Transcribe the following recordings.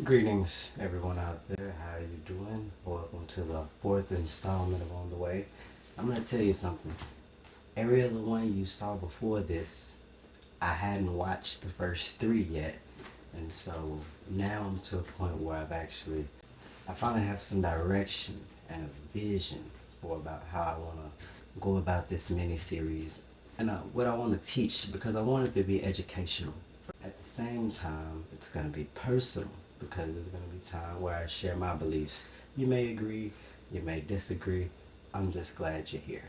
Greetings, everyone out there. How are you doing? Welcome to the fourth installment of On the Way. I'm going to tell you something. Every other one you saw before this, I hadn't watched the first three yet. And so now I'm to a point where I finally have some direction and a vision for about how I want to go about this mini series and what I want to teach because I want it to be educational. At the same time, it's going to be personal because there's going to be time where I share my beliefs. You may agree, you may disagree. I'm just glad you're here.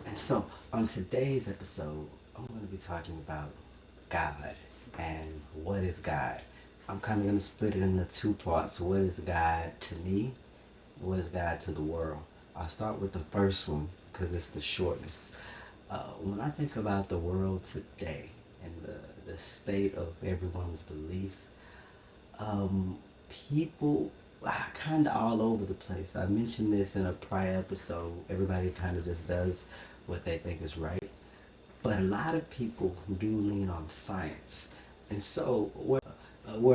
And so, on today's episode, I'm going to be talking about God and what is God. I'm kind of going to split it into two parts. What is God to me? What is God to the world? I'll start with the first one because it's the shortest. When I think about the world today and the state of everyone's belief, um, people are kind of all over the place. I mentioned this in a prior episode. Everybody kind of just does what they think is right. But a lot of people do lean on science. And so, where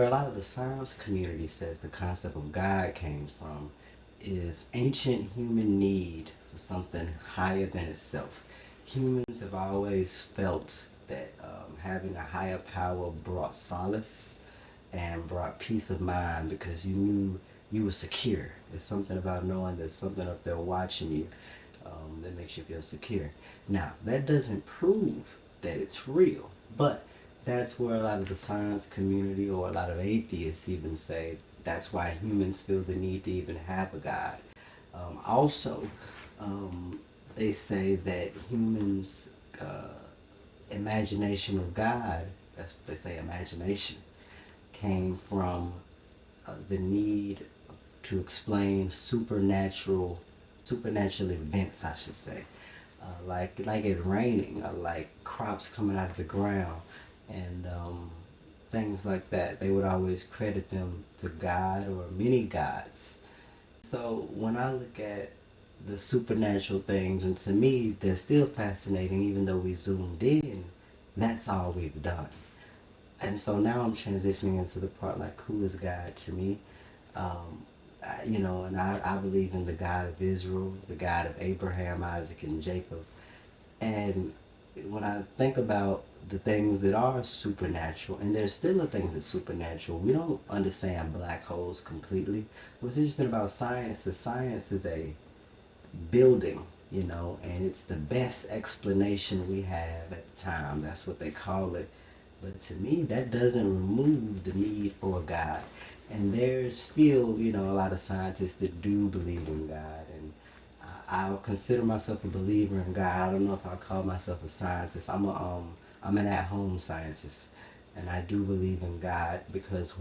a lot of the science community says the concept of God came from is ancient human need for something higher than itself. Humans have always felt that having a higher power brought solace and brought peace of mind because you knew you were secure. There's something about knowing there's something up there watching you that makes you feel secure. Now, that doesn't prove that it's real, but that's where a lot of the science community or a lot of atheists even say that's why humans feel the need to even have a God. Also, they say that humans' imagination of God, that's what they say, imagination, came from the need to explain supernatural events, I should say, like it raining, like crops coming out of the ground, and things like that. They would always credit them to God or many gods. So when I look at the supernatural things, and to me, they're still fascinating, even though we zoomed in. That's all we've done. And so now I'm transitioning into the part like who is God to me. And I believe in the God of Israel, the God of Abraham, Isaac, and Jacob. And when I think about the things that are supernatural, and there's still a things that's supernatural, we don't understand black holes completely. What's interesting about science is a building, and it's the best explanation we have at the time. That's what they call it. But to me, that doesn't remove the need for a God. And there's still, a lot of scientists that do believe in God. And I'll consider myself a believer in God. I don't know if I'll call myself a scientist. I'm an at-home scientist. And I do believe in God because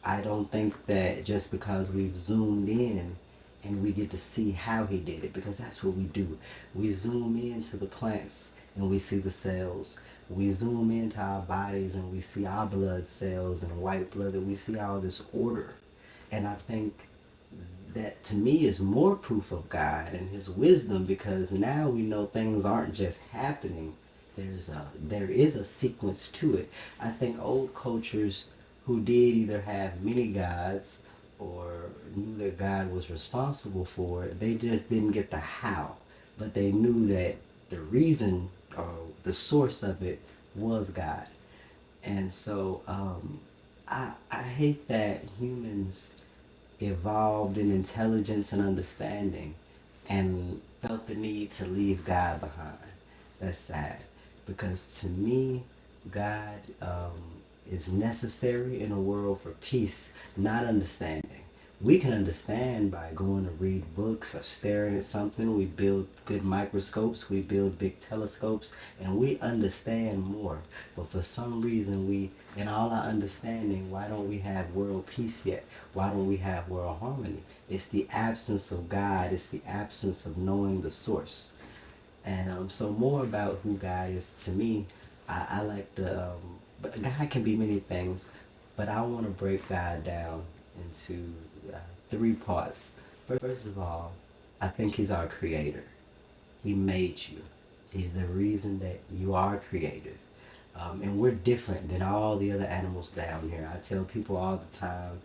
I don't think that just because we've zoomed in and we get to see how he did it, because that's what we do. We zoom into the plants and we see the cells. We zoom into our bodies and we see our blood cells and white blood, and we see all this order. And I think that to me is more proof of God and his wisdom, because now we know things aren't just happening. There is a sequence to it. I think old cultures who did either have many gods or knew that God was responsible for it, they just didn't get the how. But they knew that the reason or the source of it was God. And so I hate that humans evolved in intelligence and understanding and felt the need to leave God behind. That's sad because to me, God is necessary in a world for peace, not understanding. We can understand by going to read books or staring at something. We build good microscopes, we build big telescopes, and we understand more. But for some reason, in all our understanding, why don't we have world peace yet? Why don't we have world harmony? It's the absence of God, it's the absence of knowing the source. And so more about who God is to me, I like but God can be many things, but I want to break God down into three parts. First of all, I think he's our creator. He made you. He's the reason that you are creative. And we're different than all the other animals down here. I tell people all the time,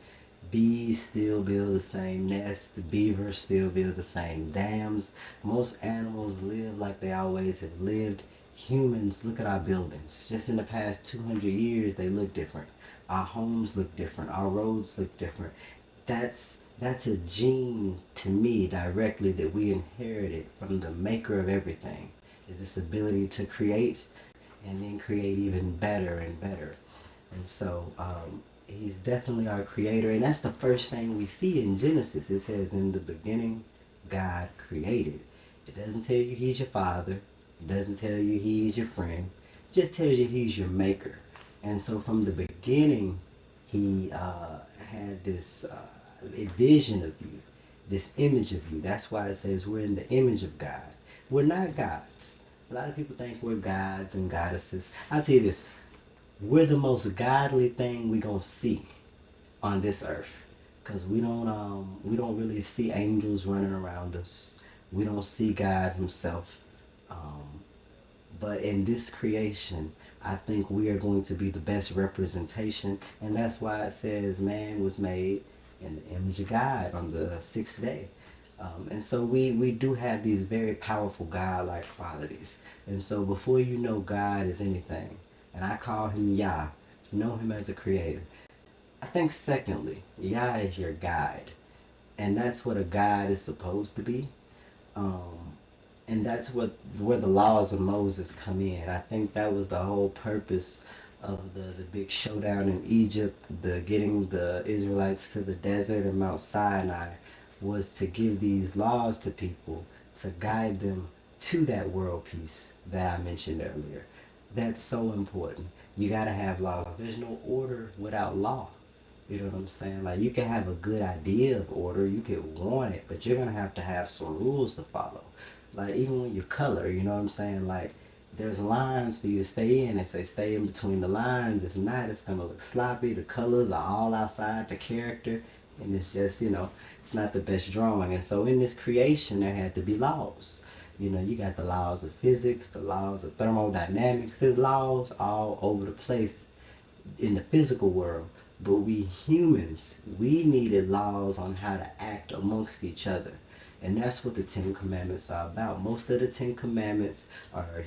Bees still build the same nest. The beavers still build the same dams. Most animals live like they always have lived. Humans, look at our buildings. Just in the past 200 years, they look different. Our homes look different. Our roads look different. That's a gene to me directly that we inherited from the maker of everything. Is this ability to create and then create even better and better. And so he's definitely our creator. And that's the first thing we see in Genesis. It says, in the beginning, God created. It doesn't tell you he's your father. It doesn't tell you he's your friend. It just tells you he's your maker. And so from the beginning, he had this vision of you, this image of you. That's why it says we're in the image of God. We're not gods. A lot of people think we're gods and goddesses. I'll tell you this, we're the most godly thing we gonna see on this earth, because we don't really see angels running around us. We don't see God Himself. Um, but in this creation, I think we are going to be the best representation, and that's why it says man was made in the image of God on the sixth day. And so we do have these very powerful God-like qualities. And so before you know God is anything, and I call Him Yah, know Him as a creator. I think secondly, Yah is your guide. And that's what a guide is supposed to be. Um, and that's where the laws of Moses come in. I think that was the whole purpose of the big showdown in Egypt, the getting the Israelites to the desert and Mount Sinai, was to give these laws to people to guide them to that world peace that I mentioned earlier. That's so important. You gotta have laws. There's no order without law. You know what I'm saying? Like, you can have a good idea of order, you can want it, but you're gonna have to have some rules to follow. Like, even when you color, you know what I'm saying? Like, there's lines for you to stay in. They say stay in between the lines. If not, it's gonna look sloppy. The colors are all outside the character, and it's just, it's not the best drawing. And so in this creation, there had to be laws. You got the laws of physics, the laws of thermodynamics. There's laws all over the place in the physical world. But we humans, we needed laws on how to act amongst each other. And that's what the Ten Commandments are about. Most of the Ten Commandments are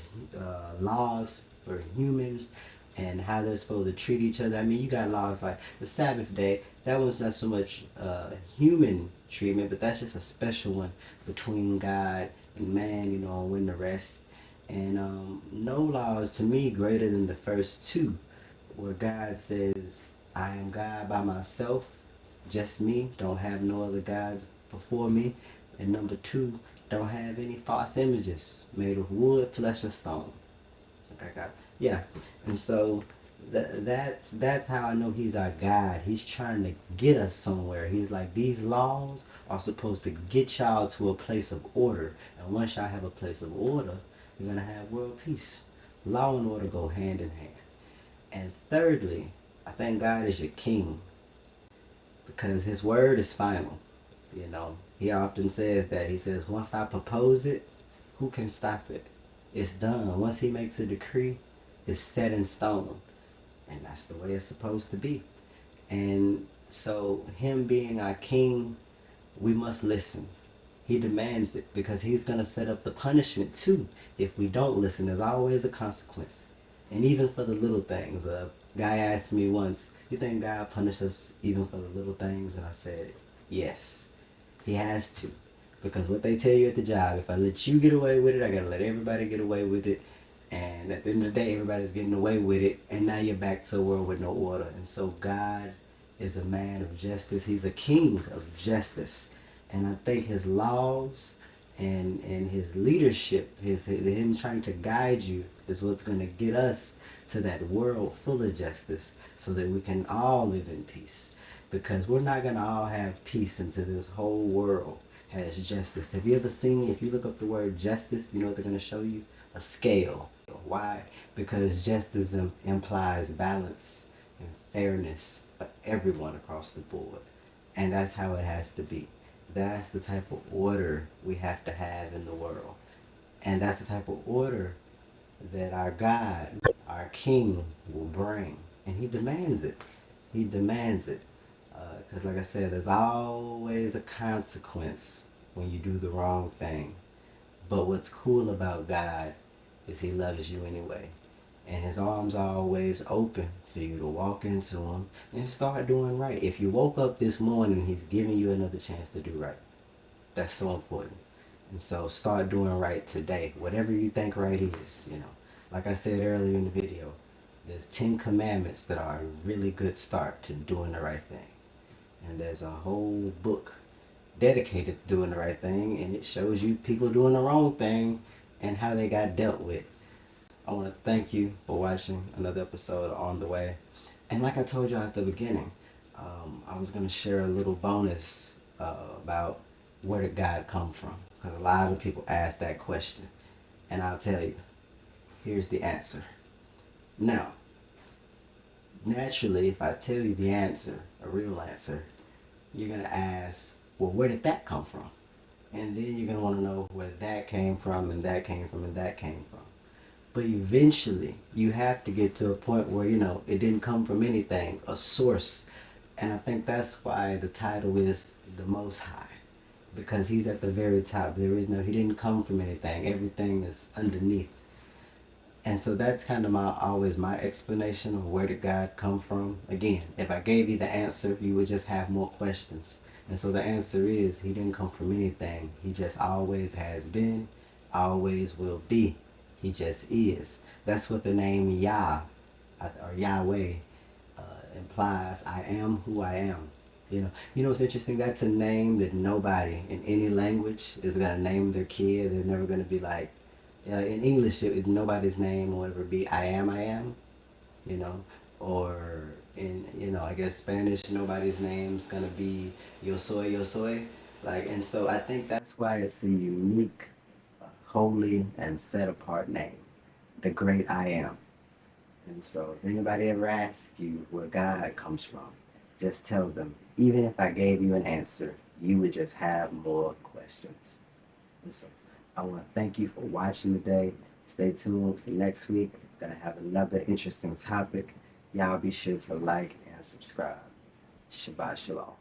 laws for humans and how they're supposed to treat each other. I mean, you got laws like the Sabbath day. That one's not so much human treatment, but that's just a special one between God and man, when the rest. And no law is to me greater than the first two, where God says, I am God by myself, just me, don't have no other gods before me. And number two, don't have any false images made of wood, flesh, or stone. Okay, God. Yeah. And so that's how I know He's our God. He's trying to get us somewhere. He's like, these laws are supposed to get y'all to a place of order. And once y'all have a place of order, you're going to have world peace. Law and order go hand in hand. And thirdly, I think God is your king, because His word is final. He often says that. He says, once I propose it, who can stop it? It's done. Once He makes a decree, it's set in stone. And that's the way it's supposed to be. And so Him being our king, we must listen. He demands it, because He's going to set up the punishment too if we don't listen. There's always a consequence. And even for the little things. A guy asked me once, you think God punishes us even for the little things? And I said, yes, He has to. Because what they tell you at the job, if I let you get away with it, I got to let everybody get away with it. And at the end of the day, everybody's getting away with it. And now you're back to a world with no order. And so God is a man of justice. He's a king of justice. And I think His laws and His leadership, Him trying to guide you, is what's going to get us to that world full of justice, so that we can all live in peace. Because we're not going to all have peace until this whole world has justice. Have you ever seen, if you look up the word justice, you know what they're going to show you? A scale. Why? Because justice implies balance and fairness for everyone across the board. And that's how it has to be. That's the type of order we have to have in the world. And that's the type of order that our God, our King, will bring. And He demands it. He demands it. Because, like I said, there's always a consequence when you do the wrong thing. But what's cool about God is He loves you anyway. And His arms are always open for you to walk into Him and start doing right. If you woke up this morning, He's giving you another chance to do right. That's so important. And so start doing right today. Whatever you think right is, Like I said earlier in the video, there's 10 commandments that are a really good start to doing the right thing. And there's a whole book dedicated to doing the right thing, and it shows you people doing the wrong thing and how they got dealt with. I want to thank you for watching another episode On the Way. And like I told you at the beginning, I was going to share a little bonus about where did God come from? Because a lot of people ask that question. And I'll tell you, here's the answer. Now, naturally, if I tell you the answer, a real answer, you're going to ask, well, where did that come from? And then you're going to want to know where that came from, and that came from, and that came from. But eventually, you have to get to a point where, it didn't come from anything, a source. And I think that's why the title is The Most High. Because He's at the very top. He didn't come from anything. Everything is underneath. And so that's kind of always my explanation of where did God come from. Again, if I gave you the answer, you would just have more questions. And so the answer is He didn't come from anything. He just always has been, always will be. He just is. That's what the name Yah or Yahweh implies. I am who I am. What's interesting? That's a name that nobody in any language is gonna name their kid. They're never gonna be like, in English, nobody's name will ever be I am, or in I guess Spanish, nobody's name's gonna be yo soy. And so I think that's why it's a unique, holy, and set apart name, the great I am. And so if anybody ever asks you where God comes from, just tell them, even if I gave you an answer, you would just have more questions. And so I want to thank you for watching today. Stay tuned for next week. We're going to have another interesting topic. Y'all be sure to like and subscribe. Shabbat Shalom.